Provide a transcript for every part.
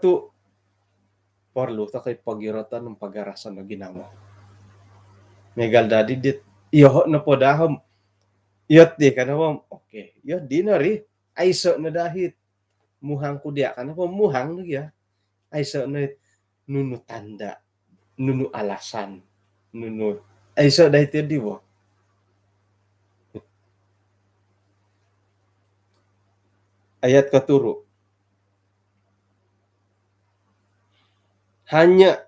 tu perlu ta kay pagiratan ng pagarasan na ginawa. Megal dadi dit iyo na po dahom. Iyot di kanawam. Okay. Iyo di na ri. Aiso na dahit. Muhang ko dia kanapa muhang na ya. Aiso na nunu tanda. Nunu alasan. Nunu. Aiso dahit di bo. Ayat katuru. Hanya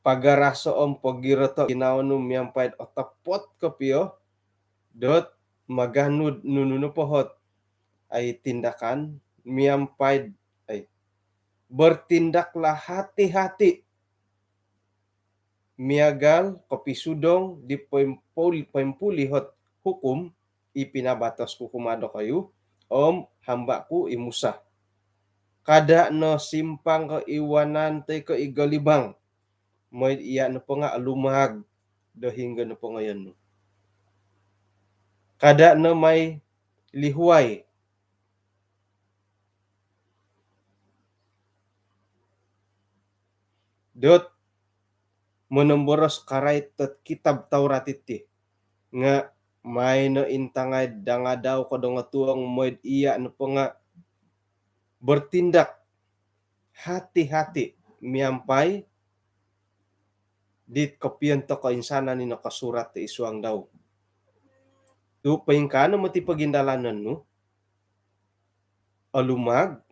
pagaraso om pagirato ginawanum yang pait otapot kapio dot maganud nunu pohot ay tindakan miampay ay bertindaklah hati-hati miagal kapisudong di pempulihot hukum ipinabatas ko kumado kayo om hamba ko imusa kada no simpang ka iwanan te ka igalibang may iya na po nga alumag dahingga na po ngayon no. Kada na may lihuay dot menemboros karay tat kitab Taurat iti nga may no intangay danga daw ko nga tuang moyd iya no po nga bertindak hati-hati miampay dit kopyan to ka insana ni nakasurat ti isuang daw. Tu paingkano mo ti pagindalanan no? Alumag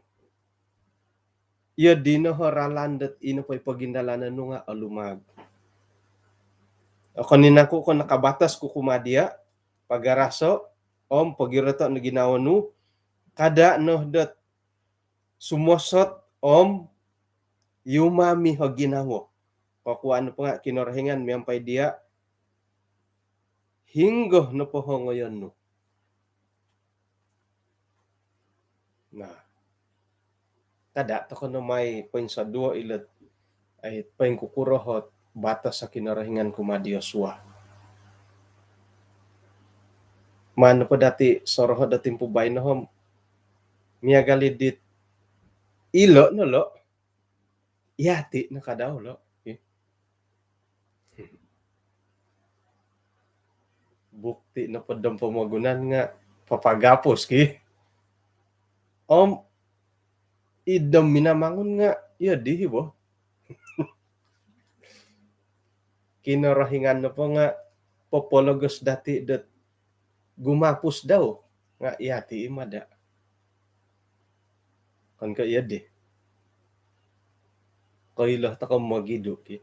iya dino horalandet ino pa'y pagindalanan no nga alumag. O kanina ko kung nakabatas ko kumadya pagaraso om pagirato na ginawa no kada no dot sumosot om yumami ho ginawa. Kakuan po nga kinorhingan miyampay dia hinggo no po ho ngayon no. Na kada to kono may pensadua ilet ay pengkukurohot batas sa kinarahingan kumadi Yosua. Mano pa dati soroho dating pubay no hom miyagalidit ilo no lo yati na kadaw lo. Bukti na padang pamagunan nga papagapos ki. Om idam minamangon nga iya di bo. Kinarahingan na po nga popologos dati dat gumapos daw nga yati imada. Kan ka iya di. Kailah ta ka magido ki.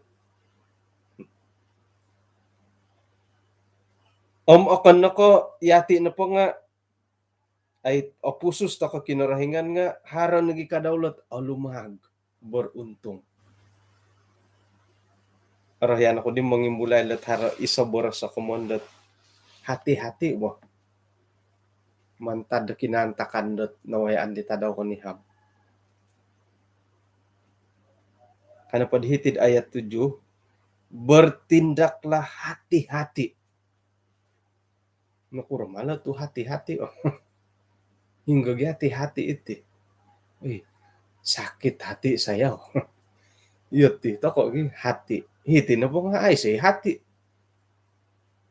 Akan nako yati na po nga ay opusus ta ka kinarahingan nga haran nagi kadaulat alumahag beruntung. Arayan ako din mangimbulay lat hara isa boras sa komondat hati-hati mo. Mantad kinantakan dot nawayaan di tadaw ko ni hab. Kana padhitid ayat 7 bertindaklah hati-hati. Nakurmala tu hati-hati oh. Hingga hati-hati itu. Sakit hati saya oh. Iya ti to kok hati. Hiti na po nga ay say hati.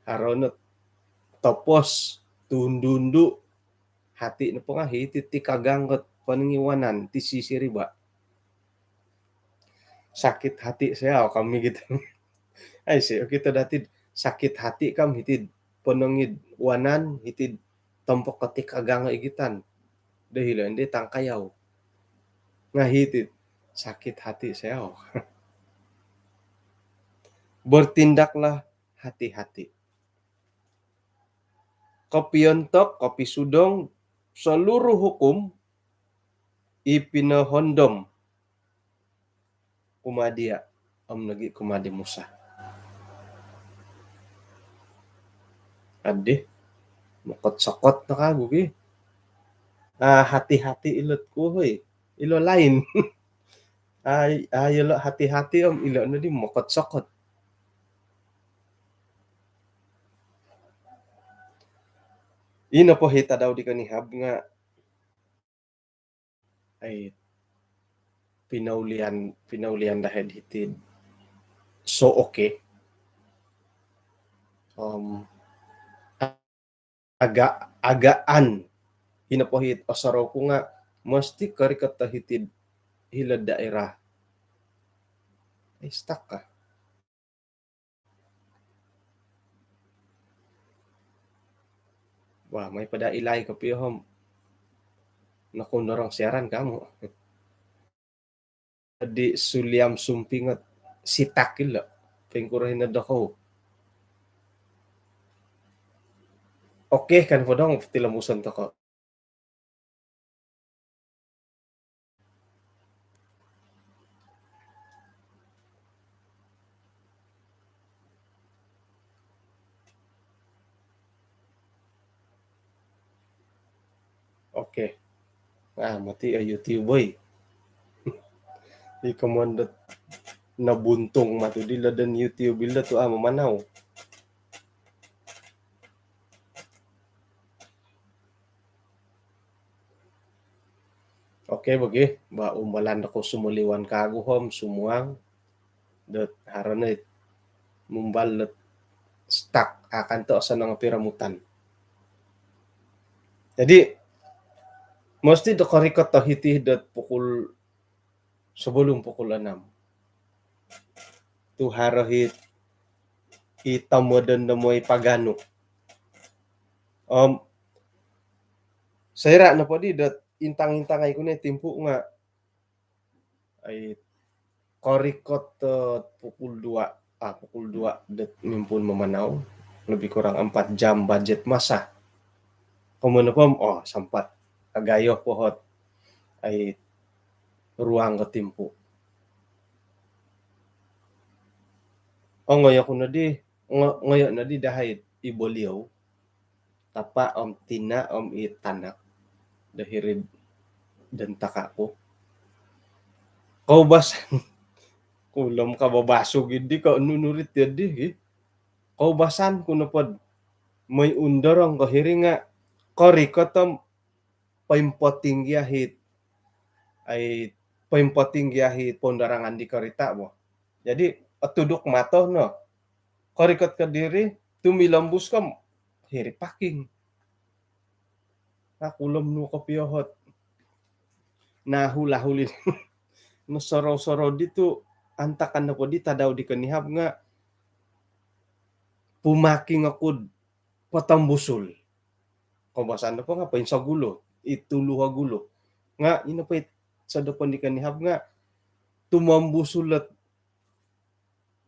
Haronot topos tundundu hati na po nga hiti ti kaganggot paningiwanan ti sisiriba. Sakit hati saya oh, kami gitu. Ay say kita dati sakit hati kam hitid penengid wanan hitid tompok ketik aganga igitan dahil hindi tangkayaw nga hitid sakit hati saya oh. Bertindaklah hati-hati. Kopiontok, kopi sudong, seluruh hukum ipinahondom kumadia om lagi kumadi Musa. Adi, makot-sakot na ka, bugi. Hati-hati ilot ko, hoy. Ilo lain. Ilo hati-hati om, ilo na di makot-sakot. Ino po hita daw di kanihab nga ay pinaulian dahil hitid. So, okay. Agaan hinapohit asaraw ko nga masti karikat tahitid hila daerah. Ay, stuck ka. Wah, may pada ilay ka piyahom. Naku, narang siaran kamu. Di suliam sumpingat sitakil la. Pengkurahin na dako. Okay, kan po dong tilamusan to ko. Okay. Mati ay YouTube boy. Di kamandat nabuntong matudila dan YouTube bila tu mamanaw. Okay, bagi ba umalan ako sumuliwan kago hom sumuang dat haranit mumbalat stuck akan to sa nang piramutan. Jadi mesti do karikot to hitih dat pukul sebelum pukul 6. Tu harahit hitam dan namoy pagano. Saya na po di dat intang-intang ay ko na timpo nga ay karikot pukul 2 dat mimpun mamanaw lebih kurang 4 jam budget masa. Kemudian po sampat agayo pohot ay ruang ketimpo. Ngayon ko na di dahil iboliyaw tapa tina itanak dahirid dan taka ko. Kaubasan kulam ka babasog hindi ka nunurit yadi. Kaubasan ko na pod may undorong kahiri nga karikotam paimpoting yahit ay paimpoting yahit pondarangan di karita mo. Jadi atudok mato no. Karikot ka diri tumilambus ka hiri paking. Kulam no kapiyahot. Nahula-hulin. No soro-soro dito antakan na po di tadaw di kanihab nga pumaking ako patambusul. Kumasan na po nga pain sa gulo, ituluha gulo. Nga inapait sa dapan di kanihab nga tumambusulat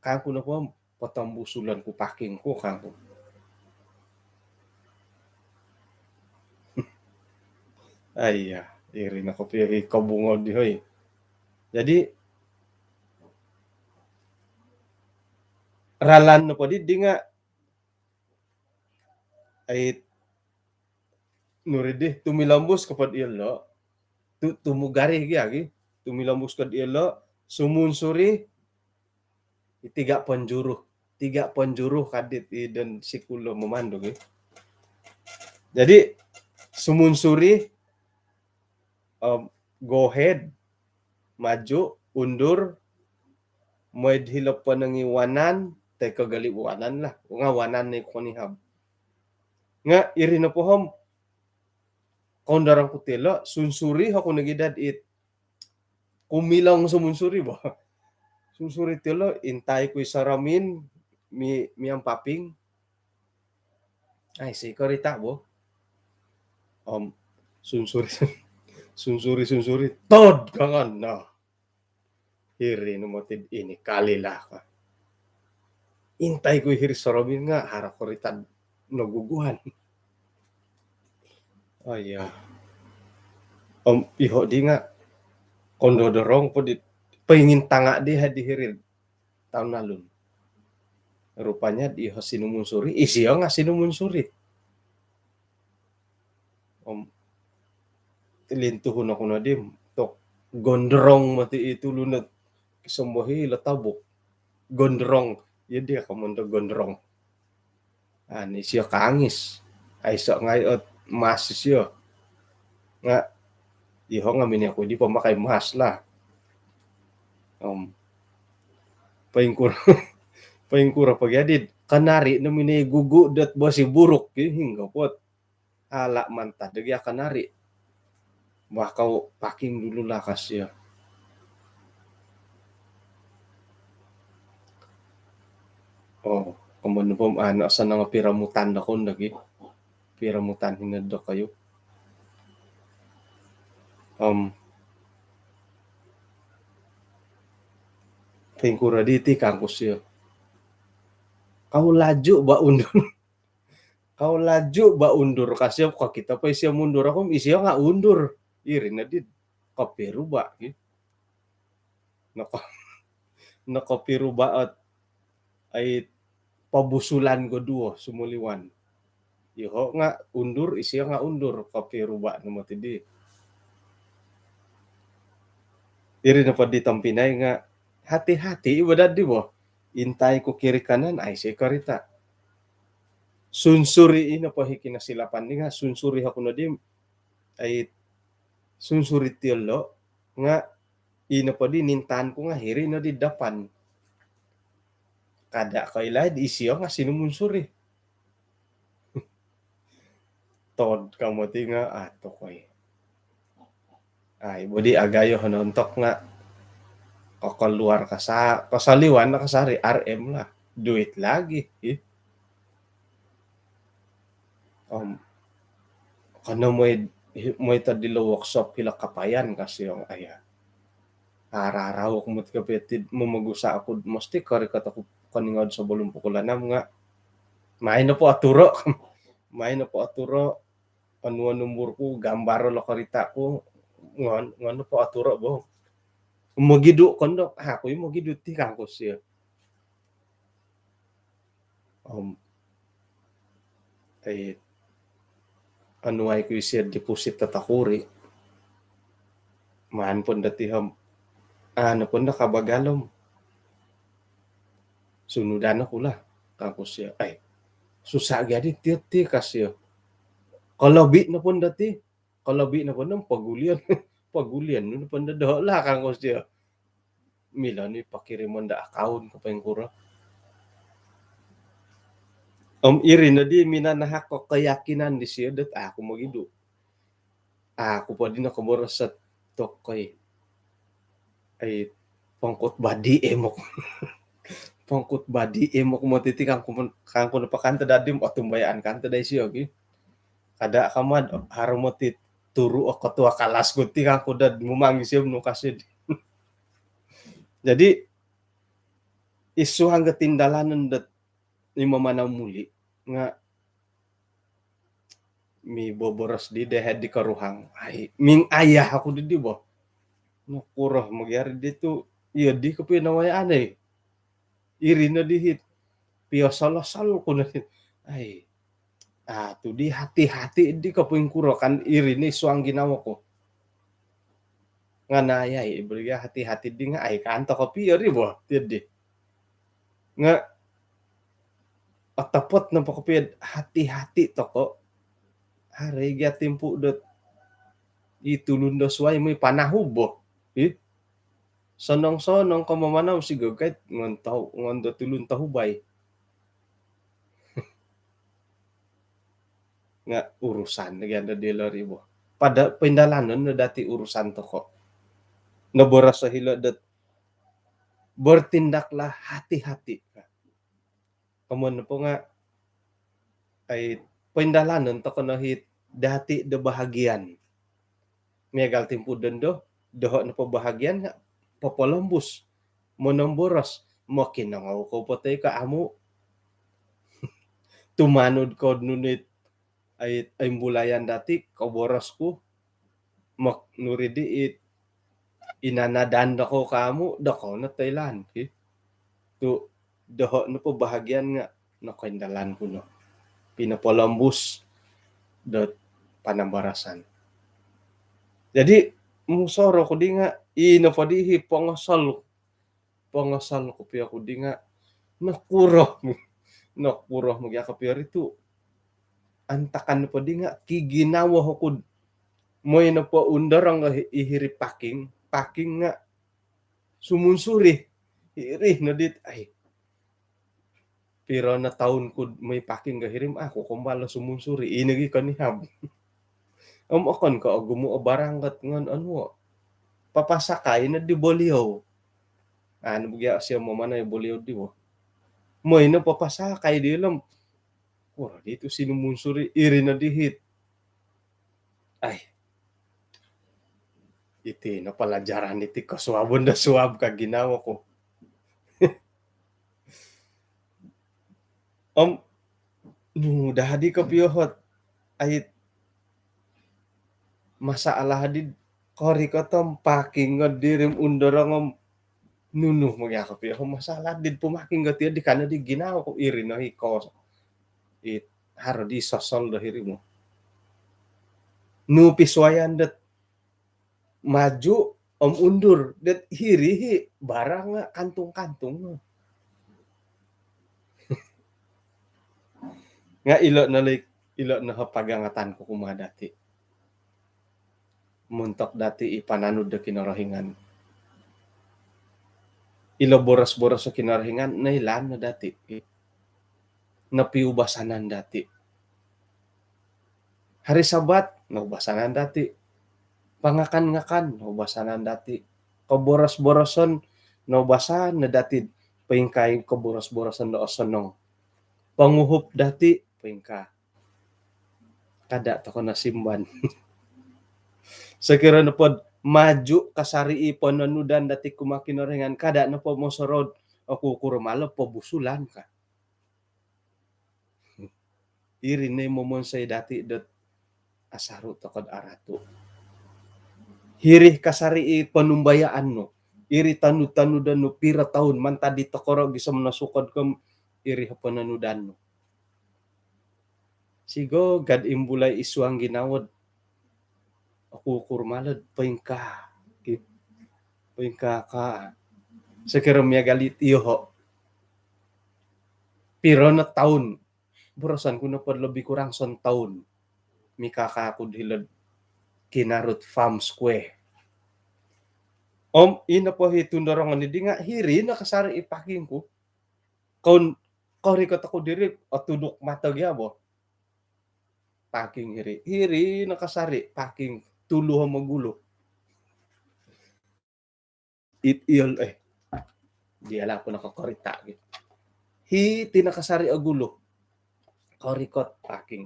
kako na po patambusulan ko paking ko kako. Ay, iri na ko piya kabungol di hoy. Jadi ralan na po di nga ay nuridi tumilambus kapad ilo tumugari gyagi tumilambus kad ilo sumunsuri tiga penjuru kadit dan sikulo memandung. Jadi sumunsuri go ahead maju undur moy hilap panangiwanan tay kagaliwanan lah nga wanan ni konihab nga iri na pohom kondarang kutila sunsuri ako nagidad it kumilang sumunsuri ba sunsuri tilo intay ko saramin miyang paping ay sikarita bo sunsuri tod kangan na hiri no motid ini kalila ka intay ko hiri saramin nga harakoritan naguguhan. Iho di nga kondo dorong po di pengin tanga di hadihirin tahun lalu. Rupanya di sinumunsuri, isiyo nga sinumunsuri. Tilintuhon ako na dim. Tok gondrong mati itu lunat kisombohi latabok. Gondrong. Yun dia kamundo gondrong. Ani siya kaangis. Ay so ngayot masis siya. Nga iho nga mini ako di pamakay mas lah. paingkura paingkura pagyadid kanari no minigugu dat bosi buruk hingga pot ala mantad dagi kanari bakau paking dulu lah kasih. Oh, kemudian pom ano sa nga piramutan na kon lagi. Piramutan hinaddo kayo. Tingkura diti kampus siya. Kau laju ba undur? Kau laju ba undur kasi kok kita pa siya mundur ako isiya nga undur. Iri na dit. Kapiru ba? Nako nakapiru ba at ay pabusulan ko duo sumuliwan. Iho nga undur isiya nga undur kapiru ba no matidi. Iri na pa ditang Pinay nga hati-hati ibadat di bo. Intay ko kiri kanan ay si karita. Sunsuri ina pa hikinasilapan ni nga sunsuri ako na di ay sunsuri tiyolo nga ina pa di nintan ko nga hiri na di dapan. Kada kailad isiyo nga sinumunsuri. Tod kamuti nga ato koy. Ay budi agayo hanontok nga keluar kasaliwan na kasari RM lah. Duit lagi. Kano mo tadilo workshop hila kapayan kasi yung aya. Ararawak mo kapitid mo magusa ako mesti kari kata ko kaningod sa bulong pukulanam nga. May na po aturo. May na po aturo. Ano number ko gambaro lo karita ko. Ngano po aturo bo. Magidu kondo ako yung magidu ti kako siya. Ay ano ay ko siya deposit tatakuri. Man po dati ano po nakabagalom. Sunudan ako lah. Kako siya. Ay, susah gadi ti kasi. Kalabi na po dati. Kalabi na po ng pagulian. Pagulian. Nung po nadala kako siya. Mila ni pakirimon da account ko pa yung kura. Iri na di minanahak ko kayakinan di siya dat ako magidu. Ako pa din ako mura sa tokoy. Ay pangkot badi emok. Pangkot badi emok mo titikang kang na pakanta dadim o tumbayaan kanta day siya. Okay? Kada kamad haro mo turu o ketua kalas ko tikang ko dad mumangi siya no kasi. Jadi isu hangga tindalanan dat imamanaw muli nga mi boboros di dehed di karuhang ay ming ayah ako di ba nakuro magyari dito iya di ko pinawayaan iri na dihit piyo salasal ko na ay to di hati-hati di ka puing kuro kan iri ni suang ginawa ko nga nayay ibriga hati-hati di nga ay kanto ko piyo di ba di nga atapot na pakapiyad hati-hati to ko hari gatim po dot itulun do suway mo panahubo sonong-sonong ka mamanaw siguro kahit ngondo tulun tahubay nga urusan nagyanda dila ribo pada pindalanon na dati urusan to ko naboras sa hilo dat bertindaklah hati-hati ka kamon po nga ay pindalanon to ko nahit dati de bahagian megal timpo dondo doho na pabahagian nga papalambus monomboras makinangaw ko patay ka amo tumanod ko nunit ay bulayan dati kaboras ko mak nuridiit inanadan ko kamo dako na Thailand to doho na pabahagian nga nakaindalan ko no pinapalambus dot panambarasan jadi musoro ko di nga ino pa di pangasal ko piya ko di nga nakuro magya ka piya rito antakan pa di nga kiginawa ko moy na po undar ang ihiri packing nga sumunsuri iri na dit ay piro na taon ko may paking gahirim ako kumbalo sumunsuri inagi kanihab akon ka gumo barangat ngan ano papasakay na di boliyaw ano bugya siya mo man ay boliyaw di mo moy na papasakay di lang ora dito sinumunsuri iri na dihit ay iti na palajaran iti kasuabon na suab ka ginawa ko no dahadi ka piyohot ay masalah di kori ko tom paking nga dirim undarang nuno magyakap piyo masalah din pumaking nga tiya di kana di ginawa ko iri na hiko it haro di sosol dahiri mo no piswayan dat maju undur dat hirihi barang nga kantung-kantung nga ilo na hapagangatan ko kumadati muntok dati ipananud da kinarahingan ilo boras-boras sa kinarahingan nailan na dati napiubasanan dati hari sabat naubasanan dati pangakan-ngakan naubasanan dati kaboras-borason naubasan na dati paingkay kaboras-borason na osonong panguhup dati paingka kada to ko nasimban sakira na pod maju kasari ipon nanudan dati kumakinorengan kada na po mosorod ako kurumalo po busulan ka iri na momon say dati dot asaro tokod arato hirih kasari panumbayaan no iri tanu-tanudan no pira taon man tadi tokoro gisa nasukod kom iri pananudan no sigo gad imbulay isuang ginawad ako kurmalad paingka ka sakira miya galit iyo piro na taon burasan ko na pod labi kurang son taon mi kakakod hilad kinarot farm square ina po hitundorongan ni di nga hiri nakasari ipaking ko kauri ko tako diri atudok matag yabo paking hiri nakasari paking tuluhan magulo iyol di alam ko nakakorita tinakasari agulo korikot paking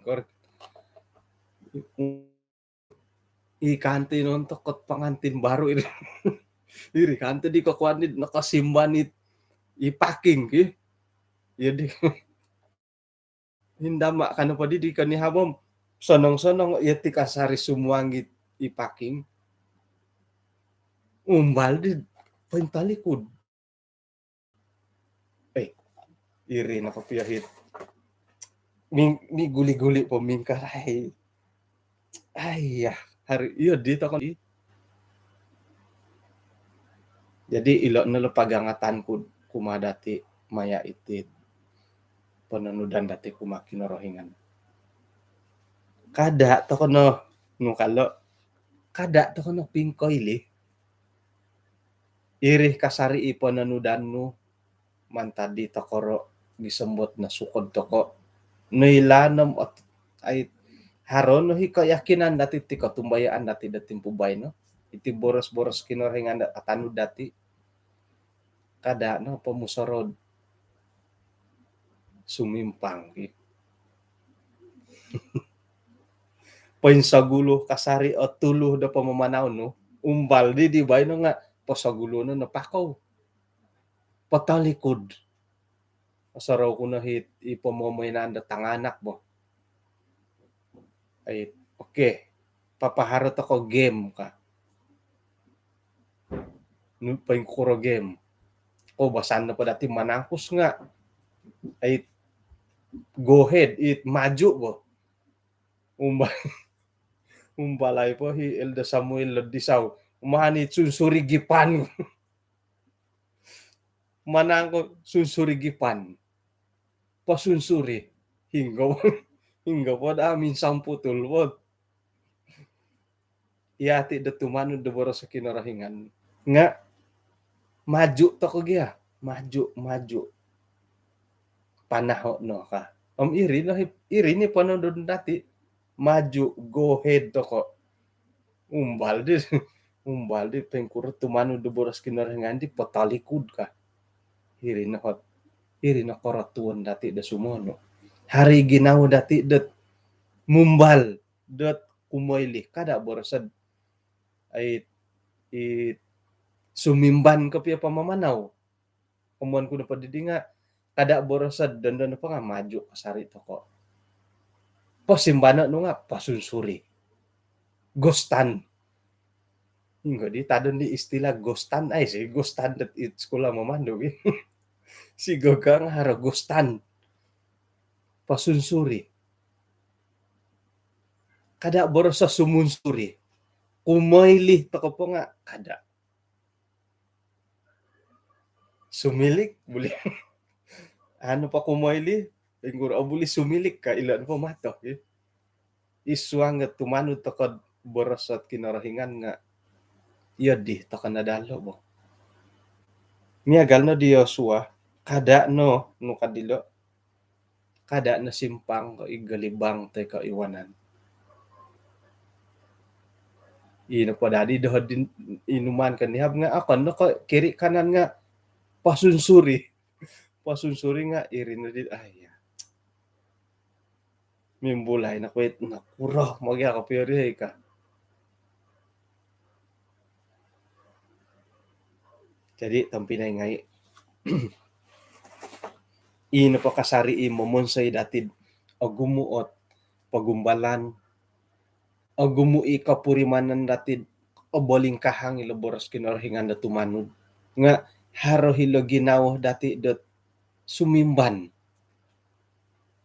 ikanti non tokot pangantin baru iri kanti di kakuanid nakasimbanit ipaking yadi hindama kano pa di kanihabom sonong-sonong yati kasari sumuangit ipaking umbal di pentalikod iri nakapiyahit mi guli-guli po mingka ay hari iyo dito ko jadi ilo na pagangatan ko kumadati maya itit pananudan dati kumakinorohingan kada to kono nukalo kada to kono pingkoili irih kasari ipananudan no mantadi tokoro disembot na sukod toko noilanam ay haron no hikayakinan dati ti katumbayaan dati dating pubay no iti boros-boros kinorohingan atanu dati kada no pamusorod sumimpang sagulo kasari o tuluh da pamamanaw no umbal di bay no nga pasagulo no napakaw patalikod asaraw ko na hit ipamomoynan da tanganak mo ay okay papaharot ako game ka no paingkuro game basan na pa dati manangkus nga ay go ahead maju bo umbalay po Elda Samuel Lodisaw umahani sunsurigipan manangko sunsurigipan pasunsuri hingga po amin samputol po iyati da tumano da boros sa kinarahingan nga maju to ko gya, maju panaho no ka. Iri ni panodon dati maju go ahead to ko. Umbal di umbal di pengkurut tumanu do boras kinarengan di patalikud ka. Iri na koratuan dati da sumono. Hari ginaw dati det mumbal det kumoili kada borosad ay sumimban ka pia pamamanaw. Kumuan ko na padidinga kada borosad dandan pa nga maju kasari to ko. Pasimbana no nga pasunsuri. Gostan. Hingga di tadon di istilah gostan ay si gostan dat it sekolah mamando gi. Si gagang haro gostan. Pasunsuri. Kada borosa sumunsuri. Kumaili to ko po nga kada. Sumilik boleh. Ano pa kumaili? Inggur abuli sumilik ka ilan pa mato. Iswang nga tumano to ko borosat kinarahingan nga iya di to ka nadalo mo. Miagal no di Yosua kada no kadilo kada na simpang ko igalibang tay ka iwanan. Ino pa dadi dohod din inuman kanihab nga ako no ko kiri kanan nga pasunsuri nga irin na din ay mimbulay na kwet na kuro magya ka peri ka. Jadi tampinay ngay ino pa kasari imo monsay datid agumuot pagumbalan agumui kapurimanan datid oboling kahang iloboras kinarhingan da tumanod nga haro hilo ginaw dati dot sumimban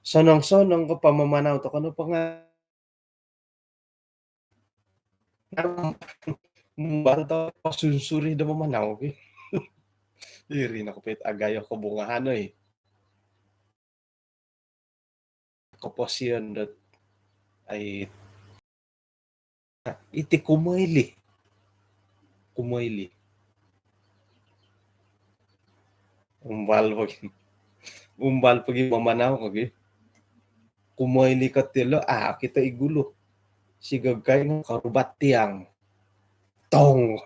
sonong-sonong ko pamamanaw to kano pa nga mumbalto pasunsuri da mamanaw ki. Iri na kapit agayo ko bungahan eh. Kaposiyon dot ay iti kumaili. Umbal pagi mamanaw kagi. Kumaili ka tilo kita igulo. Sigagkay nga karubat tiang. Tong.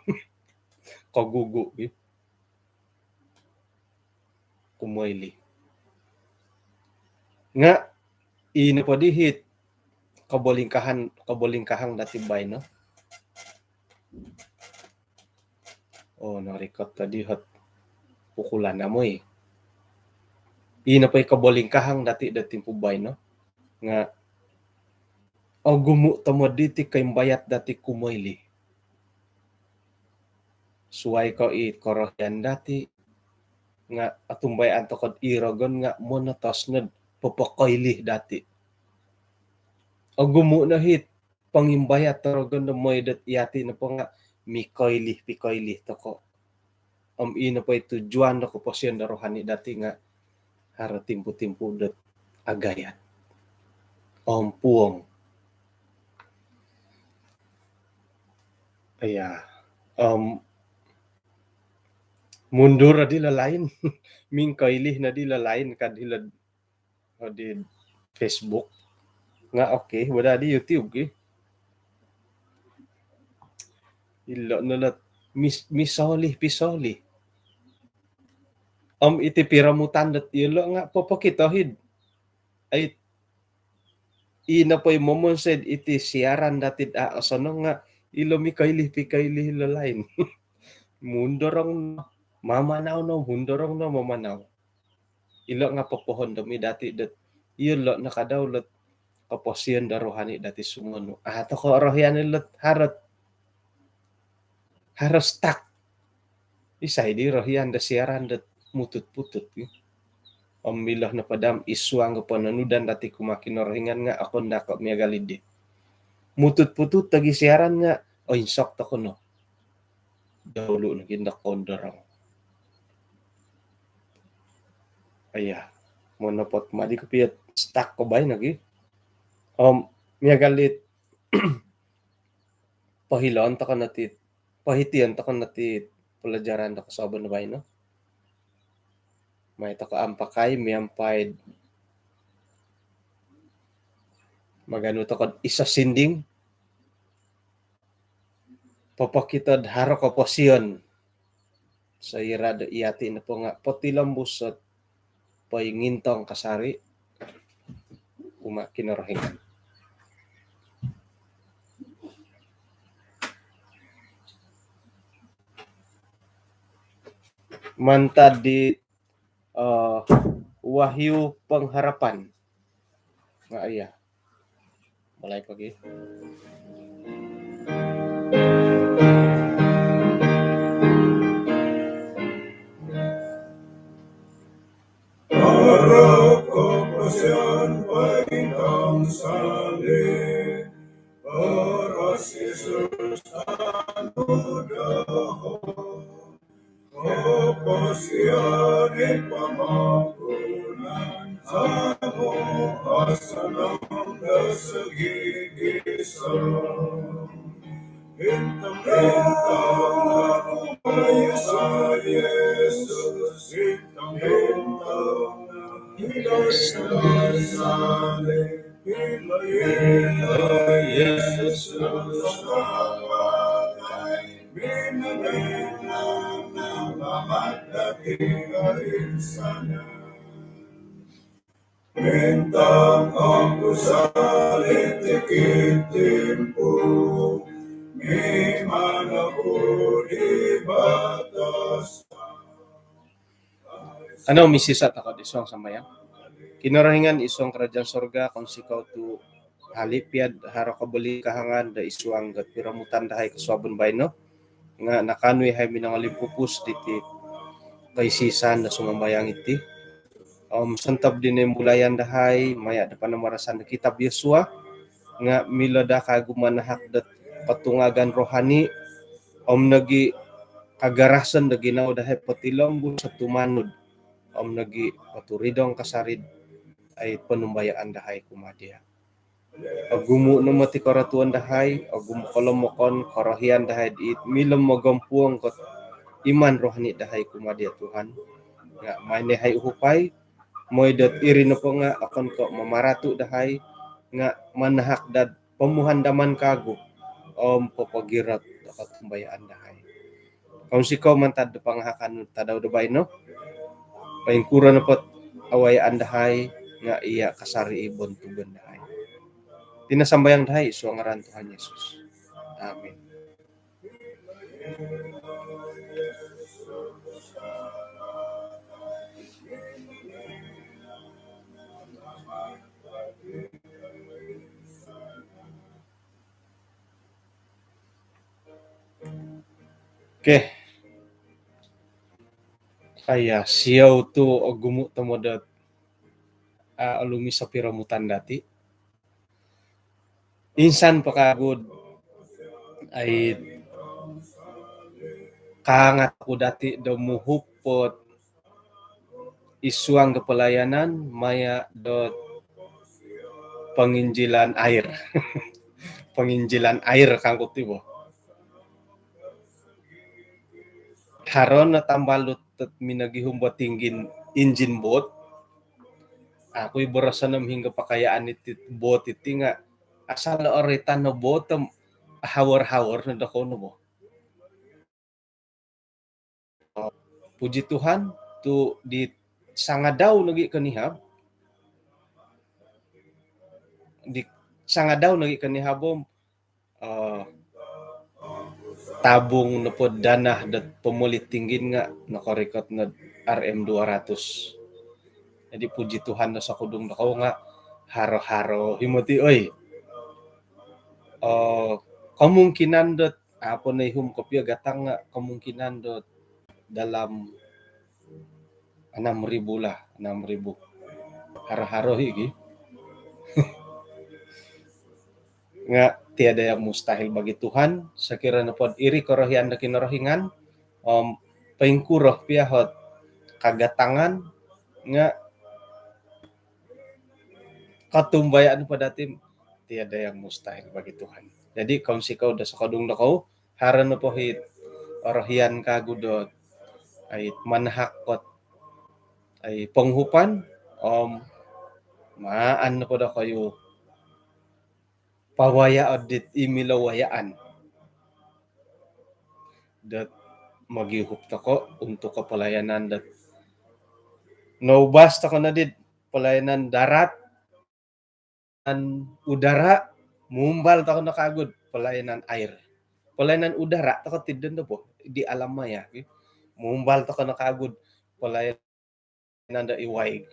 Kagugo. Kumaili. Nga ino pa dihit kabolingkahang datibay no. Narikot tadi hat pukulan na mo eh. Ino pa kabolingkahang dating pubay no. Nga gumu tamo diti kay bayat dati kumaili. Suway ko korohyan dati nga atumbay antokod iragon nga monotos na papakoili dati. Gumu na hit pangimbayat taragon na moy dat iyati na po nga pikoili to ko. Ino pa tujuan na ko posyon na rohani dati nga hara timpu-timpu dat agayat. Puong. Mundur na di lalain. Ming kaili na di lalain kadilad di Facebook. Nga okay, wala di YouTube eh. Ilo nalat pisoli. Iti piramutan dat ilo nga papakitohid. Ay ina po yung momonsed iti siaran datid asano nga ilo mi kaili lalain. Mundorong mamanaw no mundorong no mamanaw. Ilo nga papohon dami dati dat ilo nakadawlat kaposiyan darohani dati sumono. Ato ko rohyan ilot haros tak. Isay di rohyan da siaran dat mutut-putut. Milah na padam iswang ko pananudan dati kumakinorohingan nga ako ndako miyagalid di. Mutut-putut tagi siaran nga insok to ko no. Dawlo na gindak kondarang. Aya. Monopot madi ko piyat stuck ko bay nagi. Miyagalit pahilon ta ka natit. Pahitian ta ka natit pelajaran da kasaban na bay no. May to kaampakay miampay magano to kad isa sinding papakitad haro ka posyon sa irada iyati na po nga potilambus at paingintong kasari uma kinarahingan. Mantad di Wahyu Pengharapan nga iya. Balay pagi. Harap kapasyan paintang salin, paras Jesus anudahon, kapasyan ipamakunan, amo asanang nasagigisan. Bintang-bintang umayo sa Jesus, bintang-bintang hilas na sali, hilay Jesus mamagay, binalinan ng mamatati ay sana. Bintang ang usalit ikitin po, may manapod ibatas. Ano misisat ako isong sambayang? Kinarahingan isong kerajaan sorga kung sikaw tu halipiad haro kabuli kahangan da isuang gat piramutan dahay kaswabon bay no nga nakanwi hay minangalimpupus diti kay sisan da sumambayang iti santab din yung bulayan dahay maya da panamarasan da kitab Yosua nga milada kagumanahak dat patungagan rohani nagi kagarasan da ginaw dahay patilombo sa tumanod nagi paturidong kasarid ay panumbayaan dahay kumadya. Agumo no mati karatuan dahay, agumo kolomokon karahian dahay it milom magampuang kot iman rohani dahay kumadya Tuhan. Nga may nehay uhupay, moy dat iri na po nga akon ko mamaratu dahay nga manahak dad pamuhandaman kago papagirat dapat kumbayaan dahay. Kung sikaw man tad panghakan tadaw dabay no, paingkura na pot awayaan dahay nga iya kasari ibon tugon dahay. Tinasambayang dahay isu ang ngaran Tuhan Yesus. Amen. Okay. Kaya siyaw tu gumu tamodat alumi sa piramutan dati. Insan pakagod ay kaangat ko dati daw muhupot isuang kepelayanan maya dot penginjilan air. Penginjilan air kang kutibo. Haron na tambalot at minagihum buat tinggin engine boat. Ako'y barasan nam hingga pakayaan iti boat iti nga asal na oritan no boat hawar-hawar na dako no mo. Puji Tuhan tu di sangadaw nagi kanihab. Di sangadaw nagi kanihabom tabung na po danah dat pemulit tinggin nga nakarekot na RM200. Jadi puji Tuhan na sa kudung nakaw nga haro-haro himoti oy. Kemungkinan dot apa na ihum kopya gatang nga kemungkinan dot dalam 6,000 lah, 6,000. Haro-haro higi. Nga tiada yang mustahil bagi Tuhan, sekiranya pod iri korohian da kinorohingan, paingkuroh piahot kagatangan nga katumbayaan pada tim tiada yang mustahil bagi Tuhan. Jadi kau sikau da sakadung da kau haran na pohit Arahian kagudot ay manhakot ay penghupan maan na po da kayo pawaya adit imilawayaan dat magihup tako untuk kapalayanan dat naubas tako na dit palayanan darat udara mumbal tako na kagud pelayanan air pelayanan udara tako tidden na po di alam maya mumbal tako na kagud pelayanan da iwaig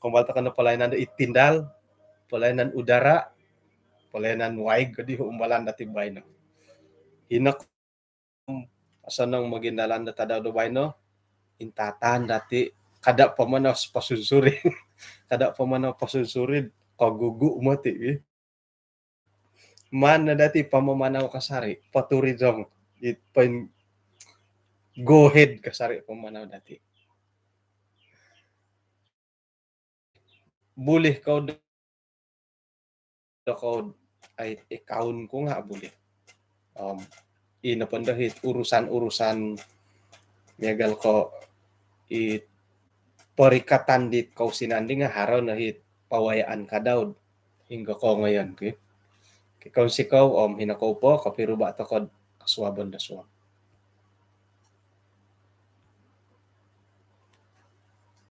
kumbal tako na pelayanan da itindal pelayanan udara pelayanan waig kadi umbalan da tibay no hinak asanang magindalan da tadaw do bay no intatan dati kada pamanas pasusuri kada pamanaw pasusuri kagugu mati mana dati pamamanaw kasari paturi dong pen go ahead kasari pamanaw dati boleh kau kau ay ikaun ko nga boleh inapandahit urusan-urusan megal ko perikatan dit kau sinandi nga haraw na hit pawayaan ka daw hingga ko ngayon kikaw sikaw hinakaw po kapiruba to kod kaswaban da swam